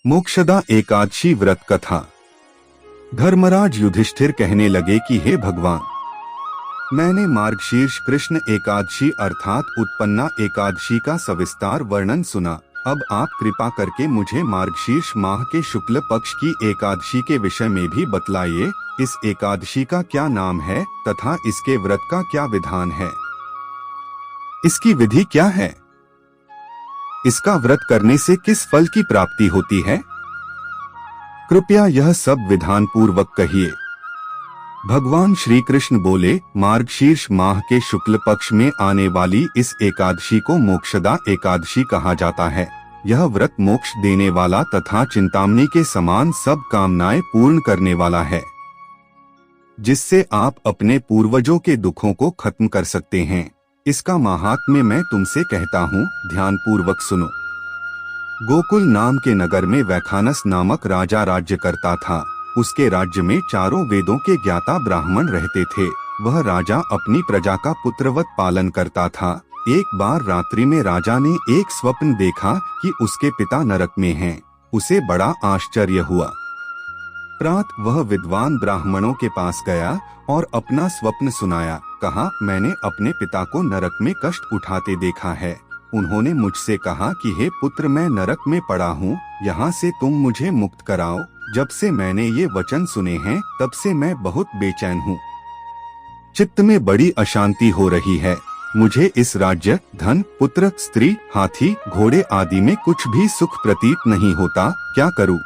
मोक्षदा एकादशी व्रत कथा। धर्मराज युधिष्ठिर कहने लगे कि हे भगवान, मैंने मार्गशीर्ष कृष्ण एकादशी अर्थात उत्पन्ना एकादशी का सविस्तार वर्णन सुना। अब आप कृपा करके मुझे मार्गशीर्ष माह के शुक्ल पक्ष की एकादशी के विषय में भी बतलाइए। इस एकादशी का क्या नाम है तथा इसके व्रत का क्या विधान है? इसकी विधि क्या है? इसका व्रत करने से किस फल की प्राप्ति होती है? कृपया यह सब विधान पूर्वक कहिए। भगवान श्री कृष्ण बोले, मार्गशीर्ष माह के शुक्ल पक्ष में आने वाली इस एकादशी को मोक्षदा एकादशी कहा जाता है। यह व्रत मोक्ष देने वाला तथा चिंतामणि के समान सब कामनाएं पूर्ण करने वाला है, जिससे आप अपने पूर्वजों के दुखों को खत्म कर सकते हैं। इसका महात्म्य मैं तुमसे कहता हूँ, ध्यान पूर्वक सुनो। गोकुल नाम के नगर में वैखानस नामक राजा राज्य करता था। उसके राज्य में चारों वेदों के ज्ञाता ब्राह्मण रहते थे। वह राजा अपनी प्रजा का पुत्रवत पालन करता था। एक बार रात्रि में राजा ने एक स्वप्न देखा कि उसके पिता नरक में हैं। उसे बड़ा आश्चर्य हुआ। प्रातः वह विद्वान ब्राह्मणों के पास गया और अपना स्वप्न सुनाया। कहा, मैंने अपने पिता को नरक में कष्ट उठाते देखा है। उन्होंने मुझसे कहा कि हे पुत्र, मैं नरक में पड़ा हूँ, यहाँ से तुम मुझे मुक्त कराओ। जब से मैंने ये वचन सुने हैं तब से मैं बहुत बेचैन हूँ। चित्त में बड़ी अशांति हो रही है। मुझे इस राज्य, धन, पुत्र, स्त्री, हाथी, घोड़े आदि में कुछ भी सुख प्रतीत नहीं होता। क्या करूँ?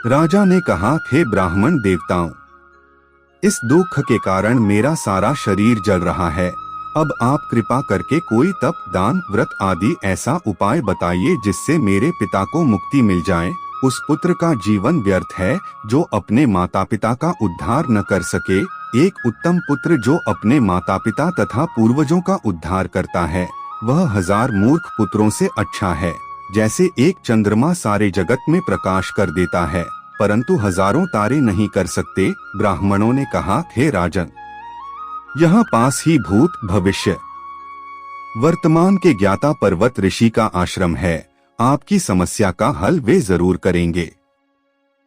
राजा ने कहा, हे ब्राह्मण देवताओं, इस दुख के कारण मेरा सारा शरीर जल रहा है। अब आप कृपा करके कोई तप, दान, व्रत आदि ऐसा उपाय बताइए जिससे मेरे पिता को मुक्ति मिल जाए। उस पुत्र का जीवन व्यर्थ है जो अपने माता पिता का उद्धार न कर सके। एक उत्तम पुत्र जो अपने माता पिता तथा पूर्वजों का उद्धार करता है, वह 1000 मूर्ख पुत्रों से अच्छा है। जैसे एक चंद्रमा सारे जगत में प्रकाश कर देता है, परंतु हजारों तारे नहीं कर सकते। ब्राह्मणों ने कहा, हे राजन, यहाँ पास ही भूत, भविष्य, वर्तमान के ज्ञाता पर्वत ऋषि का आश्रम है। आपकी समस्या का हल वे जरूर करेंगे।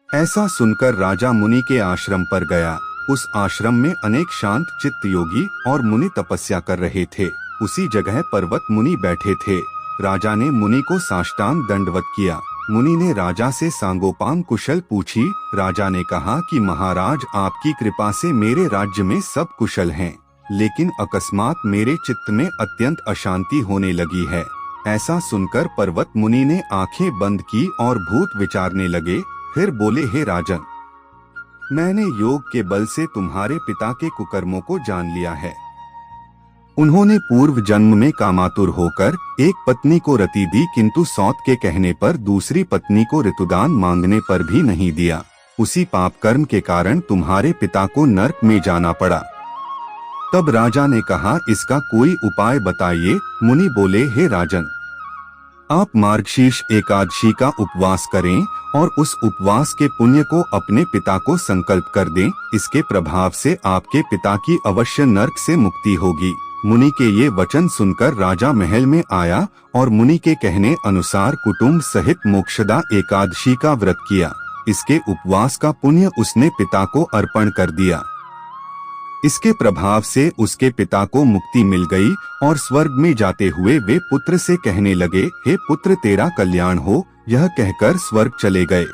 ऐसा सुनकर राजा मुनि के आश्रम पर गया। उस आश्रम में अनेक शांत चित्त योगी और मुनि तपस्या कर रहे थे। उसी जगह पर्वत मुनि बैठे थे। राजा ने मुनि को साष्टांग दंडवत किया। मुनि ने राजा से सांगोपांग कुशल पूछी। राजा ने कहा कि महाराज, आपकी कृपा से मेरे राज्य में सब कुशल हैं, लेकिन अकस्मात मेरे चित्त में अत्यंत अशांति होने लगी है। ऐसा सुनकर पर्वत मुनि ने आंखें बंद की और भूत विचारने लगे। फिर बोले, हे राजन, मैंने योग के बल से तुम्हारे पिता के कुकर्मों को जान लिया है। उन्होंने पूर्व जन्म में कामातुर होकर एक पत्नी को रति दी, किंतु सौत के कहने पर दूसरी पत्नी को ऋतुदान मांगने पर भी नहीं दिया। उसी पाप कर्म के कारण तुम्हारे पिता को नरक में जाना पड़ा। तब राजा ने कहा, इसका कोई उपाय बताइए। मुनि बोले, हे राजन, आप मार्गशीर्ष एकादशी का उपवास करें और उस उपवास के पुण्य को अपने पिता को संकल्प कर दें। इसके प्रभाव से आपके पिता की अवश्य नरक से मुक्ति होगी। मुनि के ये वचन सुनकर राजा महल में आया और मुनि के कहने अनुसार कुटुंब सहित मोक्षदा एकादशी का व्रत किया। इसके उपवास का पुण्य उसने पिता को अर्पण कर दिया। इसके प्रभाव से उसके पिता को मुक्ति मिल गई और स्वर्ग में जाते हुए वे पुत्र से कहने लगे, हे पुत्र, तेरा कल्याण हो। यह कहकर स्वर्ग चले गए।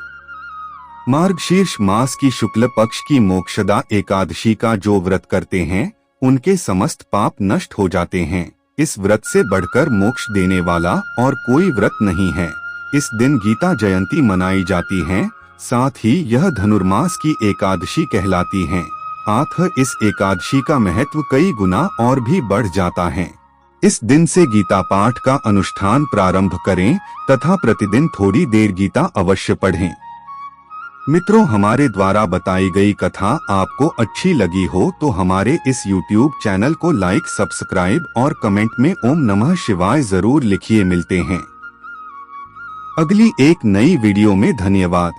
मार्गशीर्ष मास की शुक्ल पक्ष की मोक्षदा एकादशी का जो व्रत करते हैं, उनके समस्त पाप नष्ट हो जाते हैं। इस व्रत से बढ़कर मोक्ष देने वाला और कोई व्रत नहीं है। इस दिन गीता जयंती मनाई जाती है। साथ ही यह धनुर्मास की एकादशी कहलाती है। अतः इस एकादशी का महत्व कई गुना और भी बढ़ जाता है। इस दिन से गीता पाठ का अनुष्ठान प्रारंभ करें तथा प्रतिदिन थोड़ी देर गीता अवश्य पढ़ें। मित्रों, हमारे द्वारा बताई गई कथा आपको अच्छी लगी हो तो हमारे इस YouTube चैनल को लाइक, सब्सक्राइब और कमेंट में ओम नमः शिवाय जरूर लिखिए। मिलते हैं अगली एक नई वीडियो में। धन्यवाद।